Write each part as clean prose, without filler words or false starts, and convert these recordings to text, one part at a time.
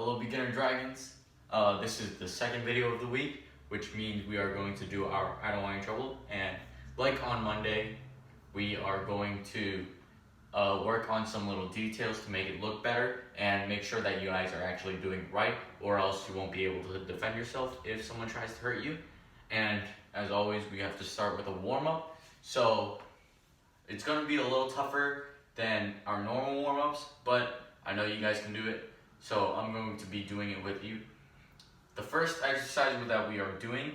Hello Beginner Dragons. This is the second video of the week, which means we are going to do our I Don't Want Any Trouble. And like on Monday, we are going to work on some little details to make it look better and make sure that you guys are actually doing it right, or else you won't be able to defend yourself if someone tries to hurt you. And as always, we have to start with a warm-up. So it's going to be a little tougher than our normal warm-ups, but I know you guys can do it. So I'm going to be doing it with you. The first exercise that we are doing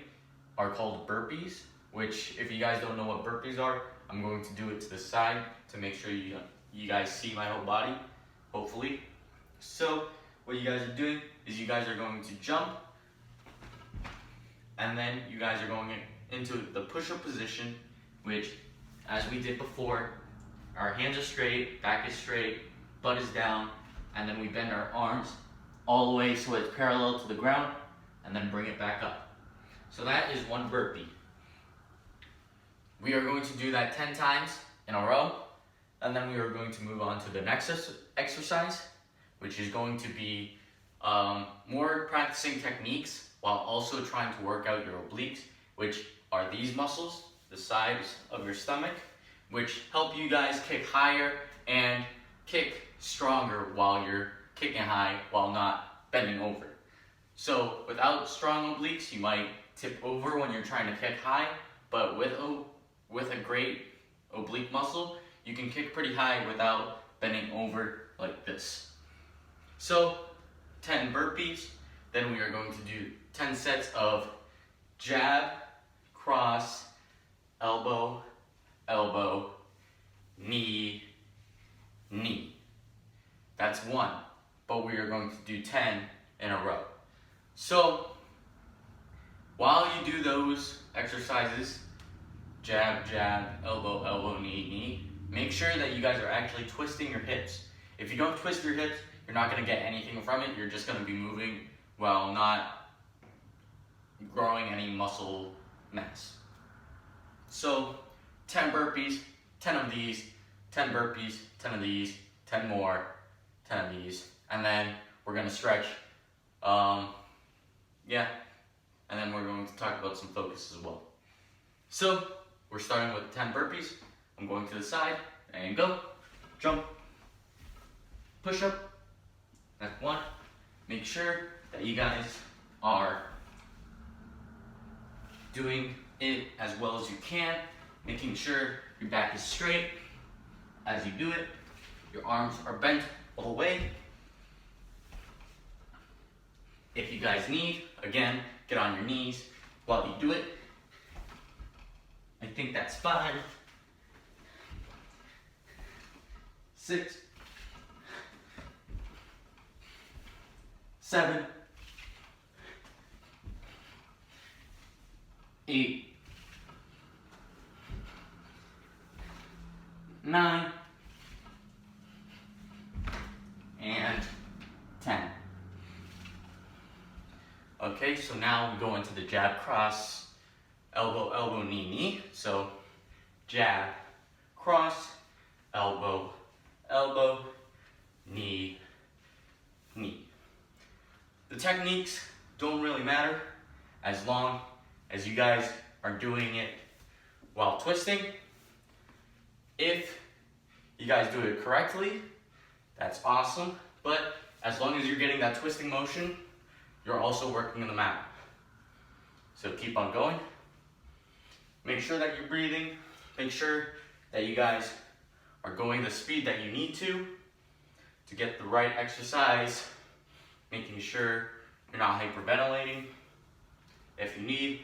are called burpees, which if you guys don't know what burpees are, I'm going to do it to the side to make sure you guys see my whole body, hopefully. So what you guys are doing is you guys are going to jump, and then you guys are going into the push-up position, which, as we did before, our hands are straight, back is straight, butt is down, and then we bend our arms all the way so it's parallel to the ground, and then bring it back up. So that is one burpee. We are going to do that 10 times in a row, and then we are going to move on to the next exercise, which is going to be more practicing techniques while also trying to work out your obliques, which are these muscles, the sides of your stomach, which help you guys kick higher and kick stronger while you're kicking high while not bending over. So without strong obliques, you might tip over when you're trying to kick high, but with a great oblique muscle, you can kick pretty high without bending over like this. So 10 burpees, then we are going to do 10 sets of jab, cross, elbow, elbow, knee, knee. That's one, but we are going to do 10 in a row. So while you do those exercises, jab, jab, elbow, elbow, knee, knee, make sure that you guys are actually twisting your hips. If you don't twist your hips, you're not going to get anything from it. You're just going to be moving while not growing any muscle mass. So 10 burpees, 10 of these, 10 burpees, 10 of these, 10 more, 10 of these, and then we're going to stretch. And then we're going to talk about some focus as well. So we're starting with 10 burpees. I'm going to the side and go, jump, push up. That's one. Make sure that you guys are doing it as well as you can, making sure your back is straight as you do it. Your arms are bent all the way. If you guys need, again, get on your knees while you do it. I think that's 5, 6, 7, 8, 9, and 10. Okay, so now we go into the jab, cross, elbow, elbow, knee, knee. So jab, cross, elbow, elbow, knee, knee. The techniques don't really matter as long as you guys are doing it while twisting. If you guys do it correctly, that's awesome. But as long as you're getting that twisting motion, you're also working on the mat. So keep on going. Make sure that you're breathing. Make sure that you guys are going the speed that you need to get the right exercise. Making sure you're not hyperventilating. If you need,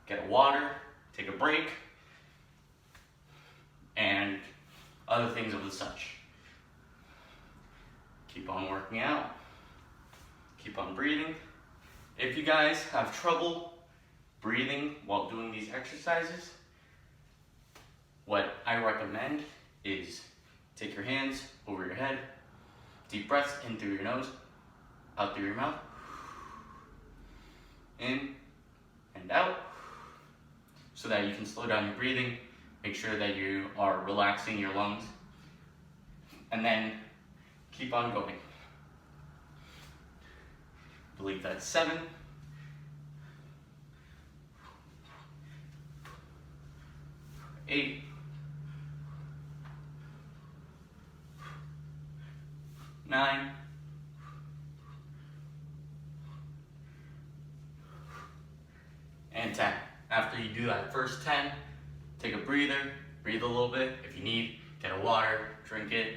get water, take a break, and other things of the such. Keep on working out. Keep on breathing. If you guys have trouble breathing while doing these exercises, what I recommend is take your hands over your head, deep breaths in through your nose, out through your mouth, in and out, so that you can slow down your breathing, make sure that you are relaxing your lungs, and then keep on going. believe that's 7. 8. 9. And 10. After you do that first 10, take a breather, breathe a little bit. If you need, get a water, drink it.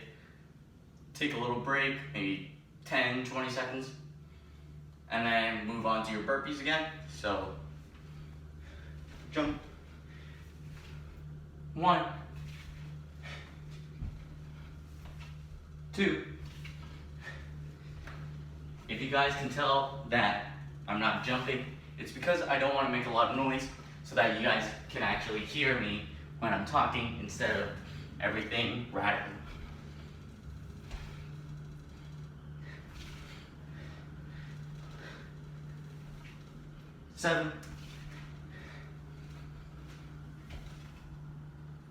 Take a little break, maybe 10, 20 seconds. And then move on to your burpees again. So, jump. 1. 2. If you guys can tell that I'm not jumping, it's because I don't want to make a lot of noise so that you guys can actually hear me when I'm talking instead of everything rattling. 7.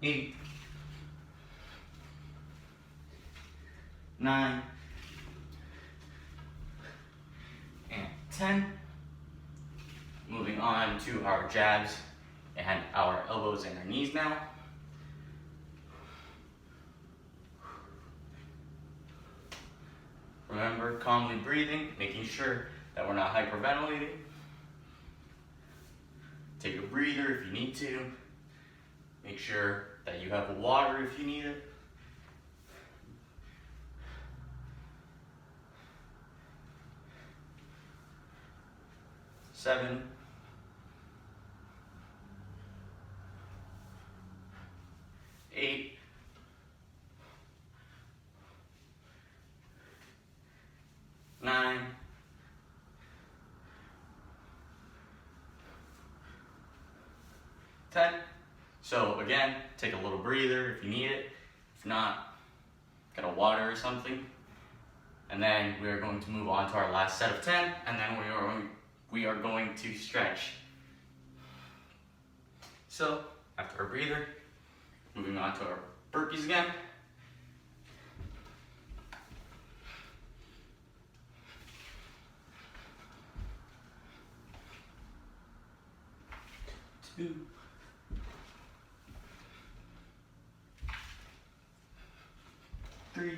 8. 9. And 10. Moving on to our jabs and our elbows and our knees now. Remember, calmly breathing, making sure that we're not hyperventilating. Take a breather if you need to. Make sure that you have water if you need it. Seven. 8. 9. 10. So again, take a little breather if you need it. If not, get a water or something. And then we are going to move on to our last set of 10, and then we are going to stretch. So after our breather, moving on to our burpees again. Two. 3.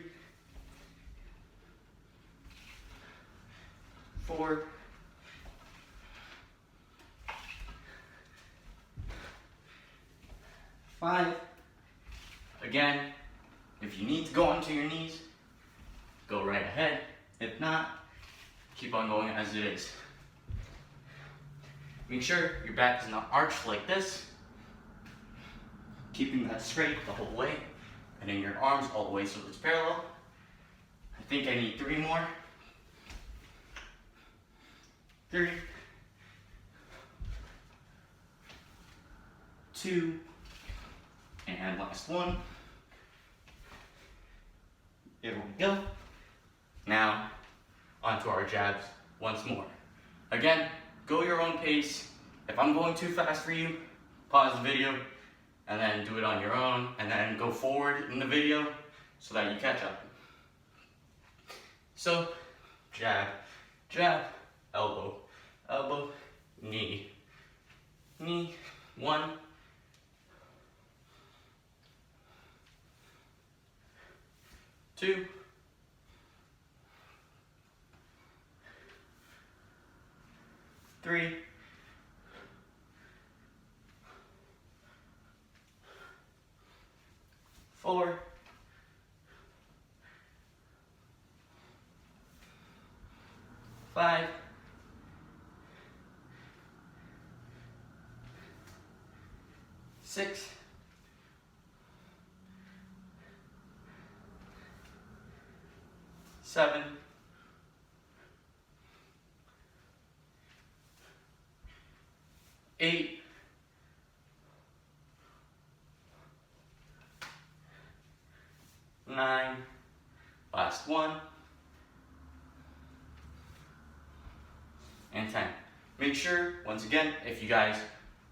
4. 5. Again, if you need to go onto your knees, go right ahead. If not, keep on going as it is. Make sure your back is not arched like this. Keeping that straight the whole way. And in your arms all the way so it's parallel. I think I need 3 more. 3. 2. And last one. There we go. Now, onto our jabs once more. Again, go your own pace. If I'm going too fast for you, pause the video, and then do it on your own, and then go forward in the video so that you catch up. So, jab, jab, elbow, elbow, knee, knee. 1. 2. 3. 4. 5. 6. 7. 8. 9. Last one. And 10. Make sure, once again, if you guys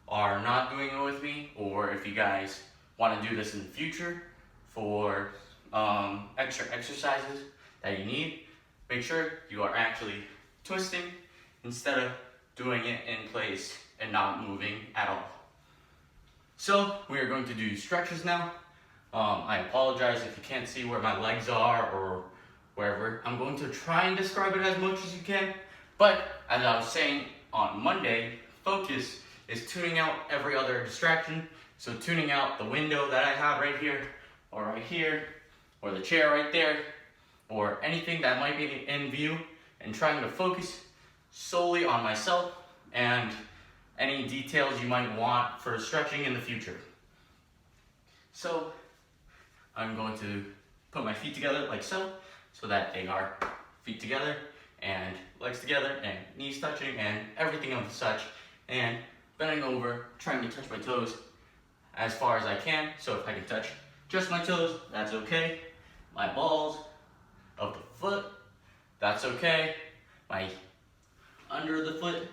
are not doing it with me, or if you guys want to do this in the future for extra exercises that you need, make sure you are actually twisting instead of doing it in place and not moving at all. So we are going to do stretches now. I apologize if you can't see where my legs are or wherever. I'm going to try and describe it as much as you can, but as I was saying on Monday, focus is tuning out every other distraction. So tuning out the window that I have right here, or the chair right there, or anything that might be in view, and trying to focus solely on myself and any details you might want for stretching in the future. So I'm going to put my feet together like so that they are feet together and legs together and knees touching and everything of such, and bending over, trying to touch my toes as far as I can. So if I can touch just my toes, that's okay. My balls of the foot, that's okay. My under the foot,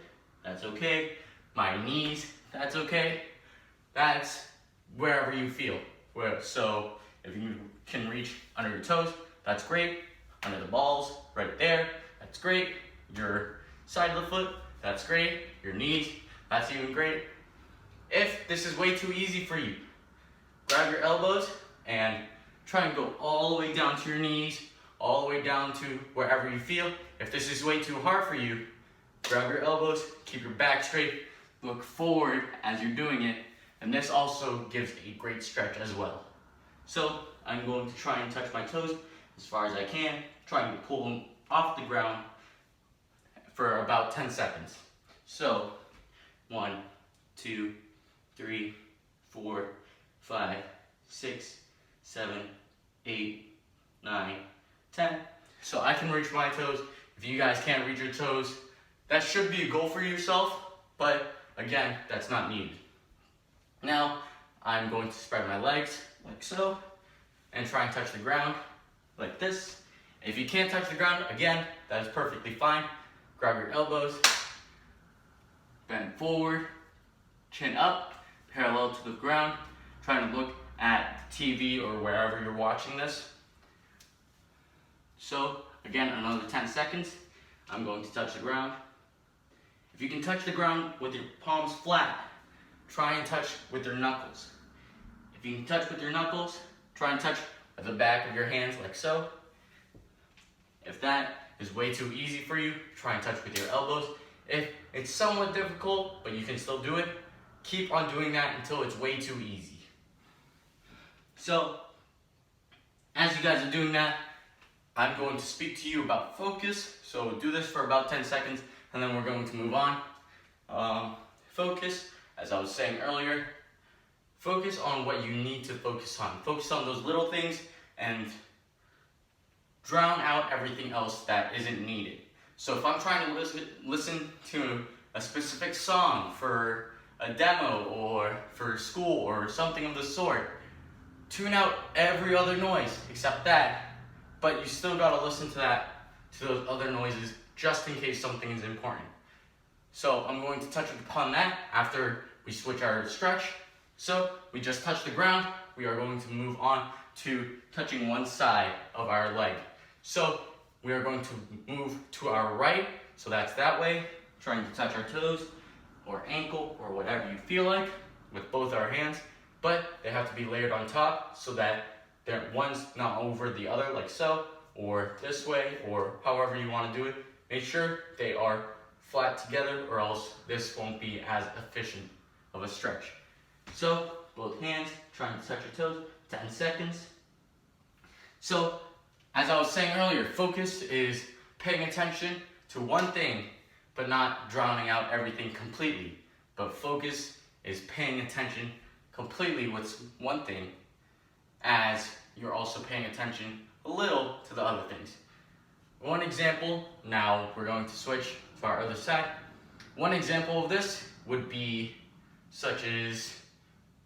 that's okay. My knees, that's okay. That's wherever you feel. So if you can reach under your toes, that's great. Under the balls, right there, that's great. Your side of the foot, that's great. Your knees, that's even great. If this is way too easy for you, grab your elbows and try and go all the way down to your knees, all the way down to wherever you feel. If this is way too hard for you, grab your elbows, keep your back straight, look forward as you're doing it, and this also gives a great stretch as well. So I'm going to try and touch my toes as far as I can, trying to pull them off the ground for about 10 seconds. So 1, 2, 3, 4, 5, 6, 7, 8, 9, 10. So I can reach my toes. If you guys can't reach your toes, that should be a goal for yourself, but again, that's not needed. Now, I'm going to spread my legs like so, and try and touch the ground like this. If you can't touch the ground, again, that is perfectly fine. Grab your elbows, bend forward, chin up, parallel to the ground, trying to look at TV or wherever you're watching this. So, again, another 10 seconds. I'm going to touch the ground. If you can touch the ground with your palms flat, try and touch with your knuckles. If you can touch with your knuckles, try and touch at the back of your hands like so. If that is way too easy for you, try and touch with your elbows. If it's somewhat difficult, but you can still do it, keep on doing that until it's way too easy. So, as you guys are doing that, I'm going to speak to you about focus. So do this for about 10 seconds, and then we're going to move on. Focus, as I was saying earlier, focus on what you need to focus on. Focus on those little things and drown out everything else that isn't needed. So if I'm trying to listen to a specific song for a demo or for school or something of the sort, tune out every other noise except that, but you still gotta listen to those other noises just in case something is important. So I'm going to touch upon that after we switch our stretch. So we just touched the ground. We are going to move on to touching one side of our leg. So we are going to move to our right, so that's that way, trying to touch our toes or ankle or whatever you feel like with both our hands, but they have to be layered on top so that one's not over the other like so, or this way, or however you want to do it. Make sure they are flat together or else this won't be as efficient of a stretch. So both hands trying to touch your toes, 10 seconds. So as I was saying earlier, focus is paying attention to one thing but not drowning out everything completely. But focus is paying attention completely with one thing as you're also paying attention a little to the other things. One example, now we're going to switch to our other side. One example of this would be such as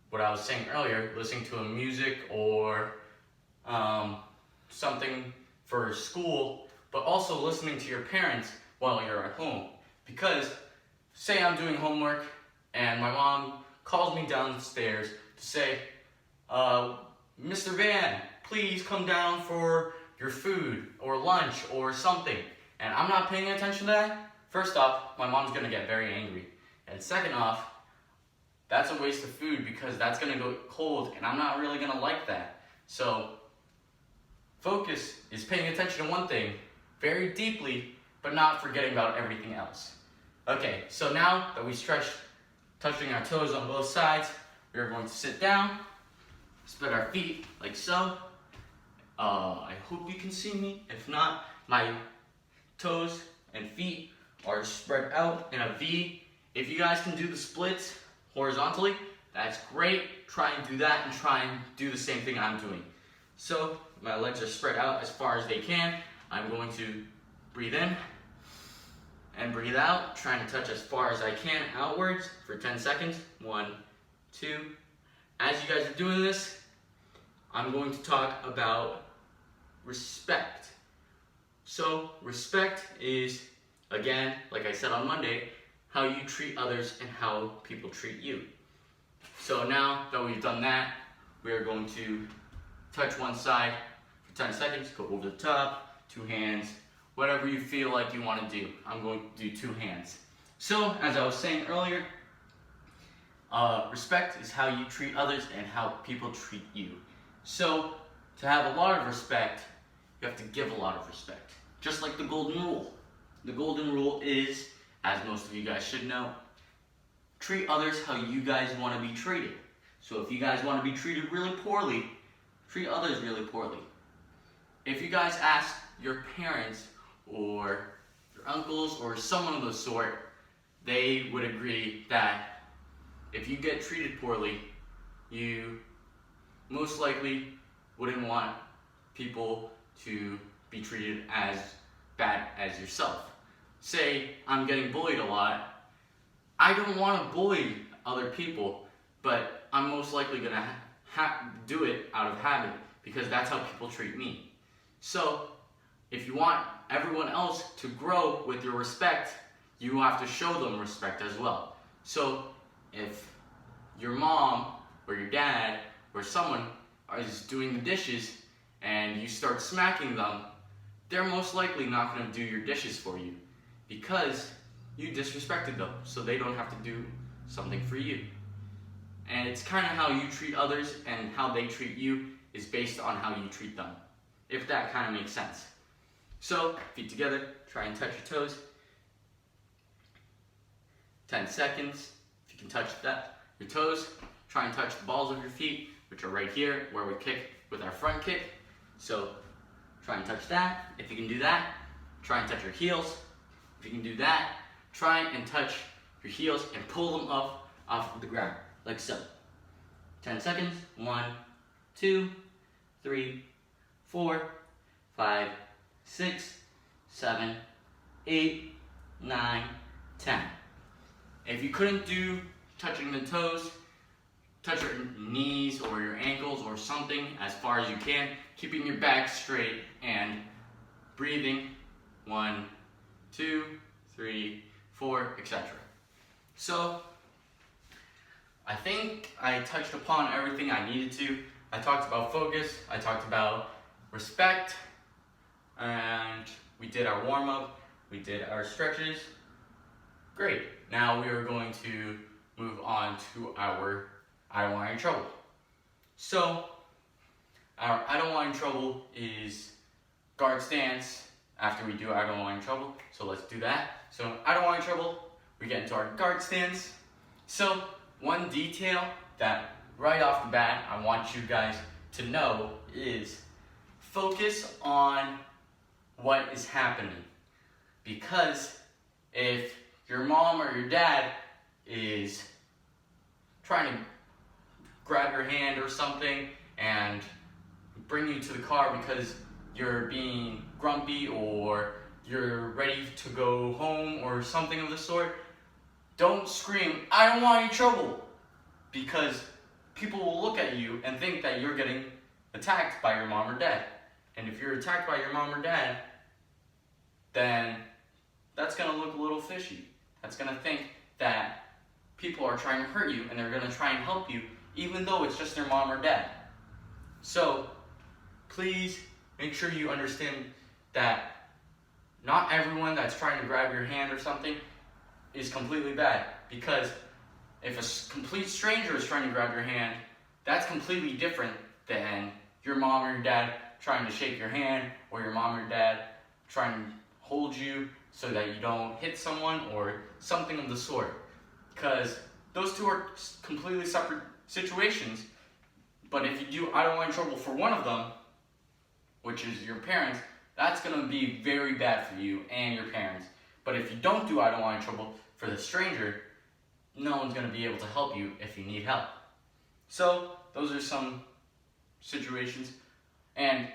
what I was saying earlier, listening to a music or something for school, but also listening to your parents while you're at home. Because say I'm doing homework and my mom calls me downstairs to say, Mr. Van, please come down for your food or lunch or something, and I'm not paying attention to that First off, my mom's gonna get very angry. And second off, that's a waste of food because that's gonna go cold and I'm not really gonna like that. So focus is paying attention to one thing very deeply, but not forgetting about everything else. Okay, so now that we stretched, touching our toes on both sides, we are going to sit down, spread our feet like so. I hope you can see me. If not, my toes and feet are spread out in a V. If you guys can do the splits horizontally, that's great. Try and do that and try and do the same thing I'm doing. So my legs are spread out as far as they can. I'm going to breathe in and breathe out, trying to touch as far as I can outwards for 10 seconds. 1, 2. As you guys are doing this, I'm going to talk about respect. So respect is, again, like I said on Monday, how you treat others and how people treat you. So now that we've done that, we are going to touch one side for 10 seconds, go over the top, 2 hands, whatever you feel like you want to do. I'm going to do 2 hands. So, as I was saying earlier, respect is how you treat others and how people treat you. So, to have a lot of respect, you have to give a lot of respect. Just like the golden rule. The golden rule is, as most of you guys should know, treat others how you guys want to be treated. So if you guys want to be treated really poorly, treat others really poorly. If you guys ask your parents or your uncles or someone of the sort, they would agree that if you get treated poorly, you most likely wouldn't want people to be treated as bad as yourself. Say I'm getting bullied a lot. I don't want to bully other people, but I'm most likely going to do it out of habit because that's how people treat me. So if you want everyone else to grow with your respect, you have to show them respect as well. So if your mom or your dad or someone is doing the dishes and you start smacking them, they're most likely not going to do your dishes for you because you disrespected them, so they don't have to do something for you. And it's kind of how you treat others and how they treat you is based on how you treat them, if that kind of makes sense. So, feet together, try and touch your toes. 10 seconds. If you can touch your toes, try and touch the balls of your feet, which are right here where we kick with our front kick. So, try and touch that. If you can do that, try and touch your heels. If you can do that, try and touch your heels and pull them up off of the ground, like so. 10 seconds. 1, 2, 3, 4, 5, 6, 7, 8, 9, 10. If you couldn't do touching the toes, touch your knees or your ankles or something as far as you can, keeping your back straight and breathing. 1, 2, 3, 4, etc. So, I think I touched upon everything I needed to. I talked about focus, I talked about respect, and we did our warm-up, we did our stretches. Great. Now we are going to move on to our I don't want any trouble. So, our I don't want any trouble is guard stance after we do I don't want any trouble. So let's do that. So I don't want any trouble, we get into our guard stance. So one detail that right off the bat I want you guys to know is focus on what is happening. Because if your mom or your dad is trying to grab your hand or something and bring you to the car because you're being grumpy or you're ready to go home or something of the sort, don't scream, I don't want any trouble, because people will look at you and think that you're getting attacked by your mom or dad. And if you're attacked by your mom or dad, then that's going to look a little fishy. That's going to think that people are trying to hurt you and they're going to try and help you, even though it's just their mom or dad. So, please make sure you understand that not everyone that's trying to grab your hand or something is completely bad, because if a complete stranger is trying to grab your hand, that's completely different than your mom or your dad trying to shake your hand, or your mom or your dad trying to hold you so that you don't hit someone or something of the sort. Because those two are completely separate situations. But if you do I don't want trouble for one of them, which is your parents, that's going to be very bad for you and your parents. But if you don't do I don't want trouble for the stranger, no one's going to be able to help you if you need help. So those are some situations. And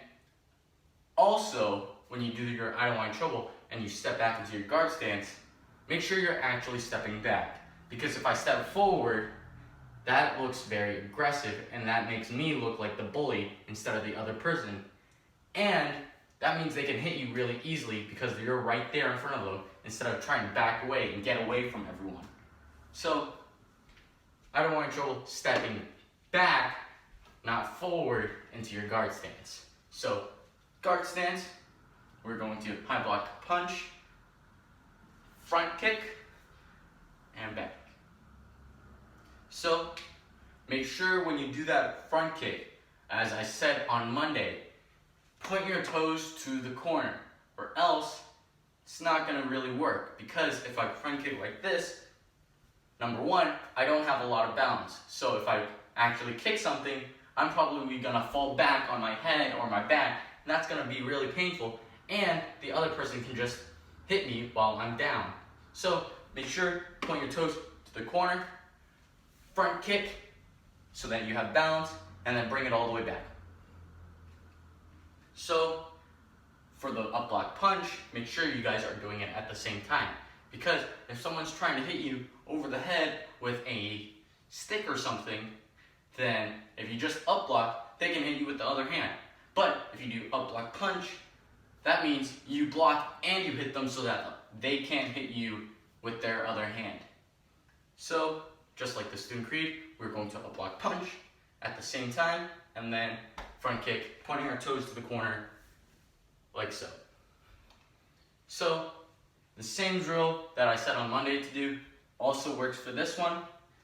also, when you do your I don't want trouble and you step back into your guard stance, make sure you're actually stepping back. Because if I step forward, that looks very aggressive, and that makes me look like the bully instead of the other person. And that means they can hit you really easily because you're right there in front of them instead of trying to back away and get away from everyone. So, I don't want trouble stepping back, not forward into your guard stance. So, guard stance, we're going to high block punch, front kick, and back. So, make sure when you do that front kick, as I said on Monday, point your toes to the corner, or else it's not going to really work. Because if I front kick like this, number one, I don't have a lot of balance. So if I actually kick something, I'm probably going to fall back on my head or my back, and that's going to be really painful, and the other person can just hit me while I'm down. So make sure, point your toes to the corner, front kick, so that you have balance, and then bring it all the way back. So, for the up block punch, make sure you guys are doing it at the same time. Because if someone's trying to hit you over the head with a stick or something, then if you just up block, they can hit you with the other hand. But if you do up block punch, that means you block and you hit them so that they can't hit you with their other hand. So, just like the student creed, we're going to up block punch at the same time, and then front kick, pointing our toes to the corner, like so. So, the same drill that I said on Monday to do also works for this one.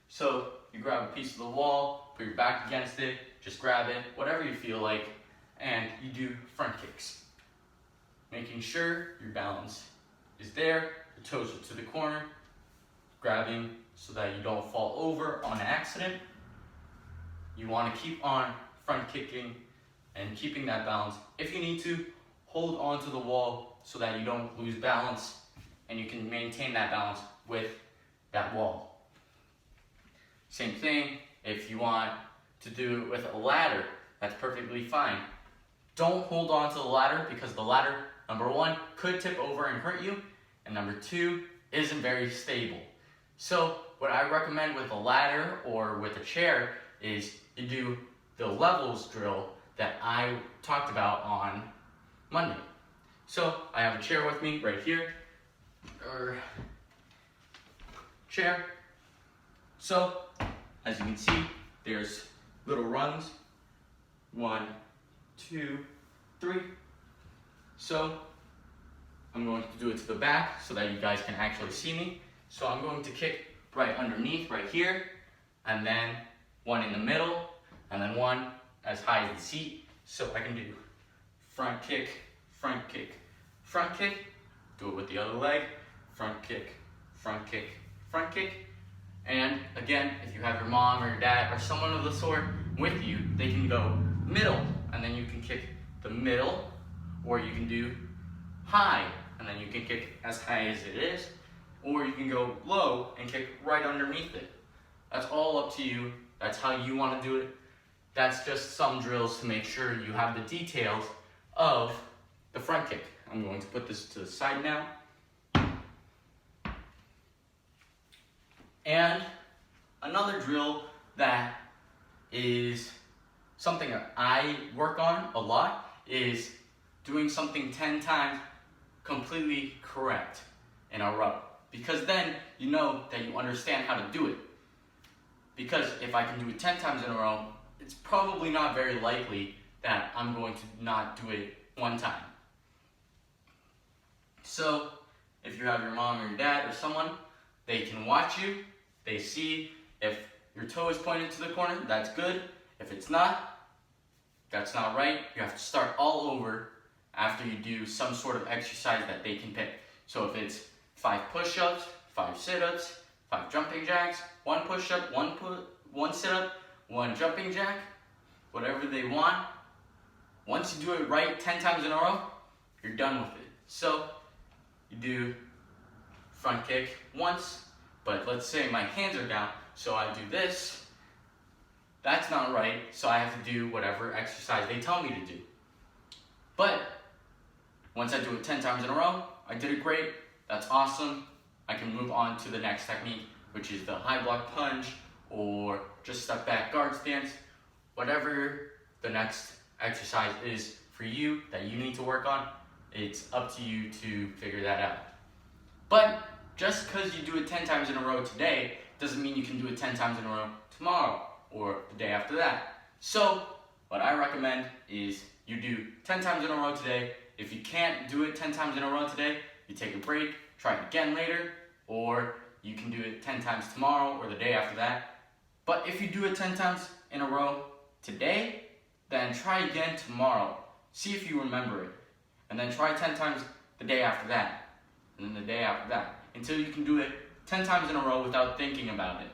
So, you grab a piece of the wall, put your back against it, just grab it, whatever you feel like, and you do front kicks. Making sure your balance is there, the toes are to the corner, grabbing so that you don't fall over on accident. You want to keep on front kicking and keeping that balance. If you need to, hold onto the wall so that you don't lose balance, and you can maintain that balance with that wall. Same thing, if you want to do it with a ladder, that's perfectly fine. Don't hold on to the ladder, because the ladder, number one, could tip over and hurt you, and number two, isn't very stable. So what I recommend with a ladder or with a chair is you do the levels drill that I talked about on Monday. So I have a chair with me right here, chair. So as you can see, there's little runs, 1, 2, 3. So I'm going to do it to the back so that you guys can actually see me. So I'm going to kick right underneath, right here, and then one in the middle, and then one as high as the seat. So I can do front kick, front kick, front kick, do it with the other leg, front kick, front kick, front kick. And again, if you have your mom or your dad or someone of the sort with you, they can go middle, and then you can kick the middle, or you can do high, and then you can kick as high as it is, or you can go low and kick right underneath it. That's all up to you. That's how you want to do it. That's just some drills to make sure you have the details of the front kick. I'm going to put this to the side now. And another drill that is something that I work on a lot is doing something 10 times completely correct in a row. Because then you know that you understand how to do it. Because if I can do it 10 times in a row, it's probably not very likely that I'm going to not do it one time. So if you have your mom or your dad or someone, they can watch you, they see if your toe is pointed to the corner, that's good. If it's not, that's not right. You have to start all over after you do some sort of exercise that they can pick. So if it's 5 push-ups, 5 sit-ups, 5 jumping jacks, 1 push-up, 1 sit-up, 1 jumping jack, whatever they want. Once you do it right 10 times in a row, you're done with it. So you do front kick once, but let's say my hands are down, so I do this. That's not right, so I have to do whatever exercise they tell me to do. But once I do it 10 times in a row, I did it great, that's awesome. I can move on to the next technique, which is the high block punch, or just step back guard stance, whatever the next exercise is for you that you need to work on, it's up to you to figure that out. But just because you do it 10 times in a row today, doesn't mean you can do it 10 times in a row tomorrow or the day after that. So what I recommend is you do 10 times in a row today. If you can't do it 10 times in a row today, you take a break, try it again later, or you can do it 10 times tomorrow or the day after that. But if you do it 10 times in a row today, then try again tomorrow. See if you remember it. And then try 10 times the day after that, and then the day after that, until you can do it 10 times in a row without thinking about it.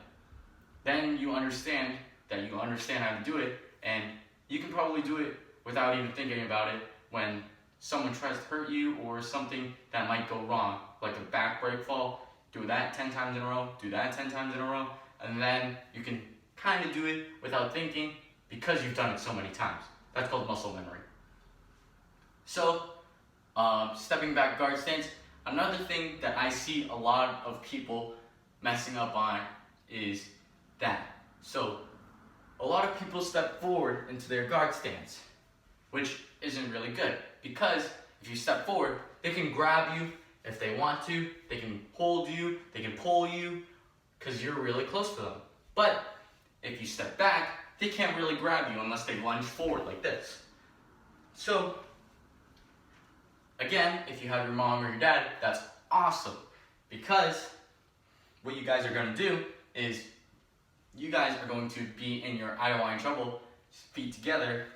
Then you understand that you understand how to do it, and you can probably do it without even thinking about it when someone tries to hurt you or something that might go wrong, like a back break fall. Do that 10 times in a row, do that 10 times in a row, and then you can kind of do it without thinking because you've done it so many times. That's called muscle memory. So, stepping back guard stance, another thing that I see a lot of people messing up on is that. So, a lot of people step forward into their guard stance, which isn't really good, because if you step forward, they can grab you if they want to, they can hold you, they can pull you, because you're really close to them. But if you step back, they can't really grab you unless they lunge forward like this. So, again, if you have your mom or your dad, that's awesome, because what you guys are going to do is you guys are going to be in your I don't want trouble feet together,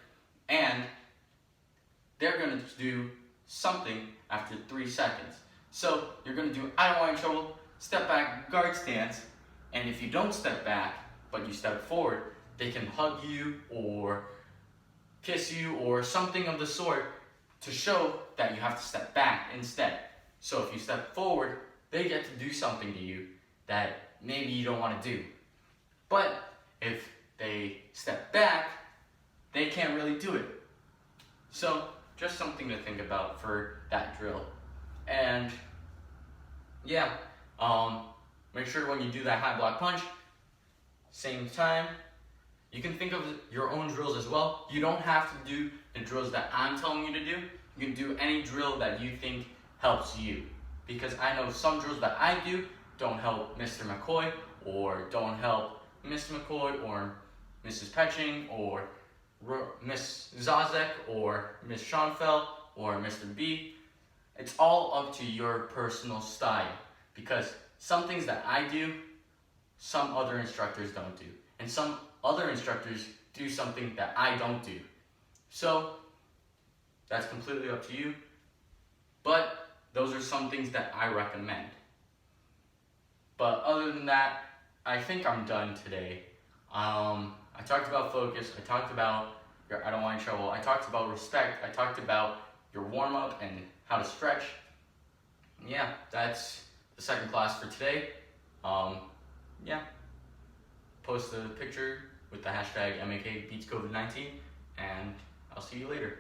and they're going to do something after 3 seconds. So you're going to do I don't want trouble, step back, guard stance, and if you don't step back, but you step forward, they can hug you or kiss you or something of the sort to show that you have to step back instead. So if you step forward, they get to do something to you that maybe you don't want to do. But if they step back, they can't really do it. So just something to think about for that drill. And yeah, make sure when you do that high block punch, same time, you can think of your own drills as well. You don't have to do the drills that I'm telling you to do. You can do any drill that you think helps you. Because I know some drills that I do don't help Mr. McCoy, or don't help Mr. McCoy, or Mrs. Petching, or Miss Zazek, or Miss Schoenfeld, or Mr. B. It's all up to your personal style. Because some things that I do, some other instructors don't do. And some other instructors do something that I don't do. So, that's completely up to you. But those are some things that I recommend. But other than that, I think I'm done today. I talked about focus, I talked about your I don't want any trouble, I talked about respect, I talked about your warm-up and how to stretch. Yeah, that's the second class for today. Yeah. Post a picture with the hashtag MAK beats COVID-19, and I'll see you later.